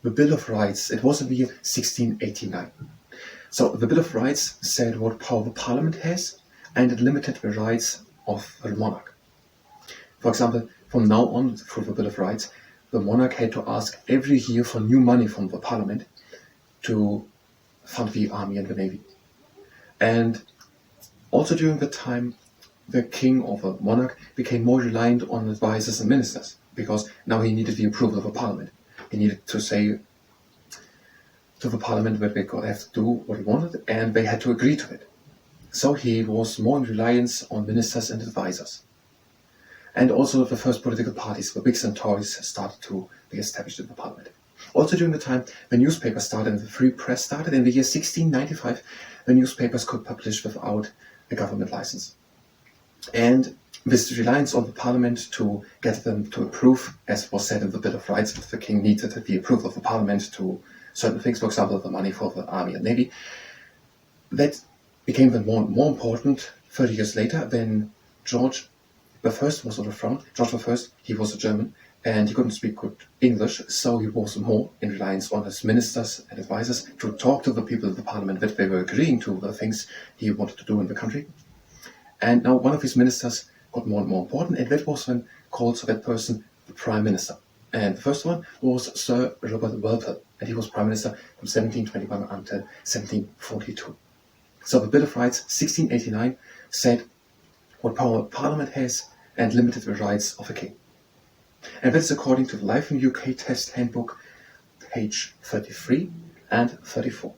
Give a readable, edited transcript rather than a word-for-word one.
the Bill of Rights. It was in the year 1689. So the Bill of Rights said what power the Parliament has, and it limited the rights of the monarch. For example, from now on, through the Bill of Rights, the monarch had to ask every year for new money from the Parliament to fund the army and the navy. And also during the time, the king or the monarch became more reliant on advisors and ministers, because now he needed the approval of the Parliament. He needed to say to the Parliament that they could have to do what he wanted, and they had to agree to it. So he was more in reliance on ministers and advisors. And also the first political parties, the Whigs and Torys, started to be established in the Parliament. Also during the time, the newspaper started and the free press started. In the year 1695, the newspapers could publish without a government license. And with reliance on the Parliament to get them to approve, as was said in the Bill of Rights, that the king needed the approval of the Parliament to certain things, for example, the money for the army and navy. That became then more important 30 years later when George I was on the throne. George I, he was a German, and he couldn't speak good English, so he was more in reliance on his ministers and advisors to talk to the people in the Parliament that they were agreeing to the things he wanted to do in the country. And now one of his ministers got more and more important, and that was then called that person the Prime Minister. And the first one was Sir Robert Walpole, and he was Prime Minister from 1721 until 1742. So the Bill of Rights, 1689, said what power Parliament has and limited the rights of a king. And that is according to the Life in UK Test Handbook, page 33 and 34.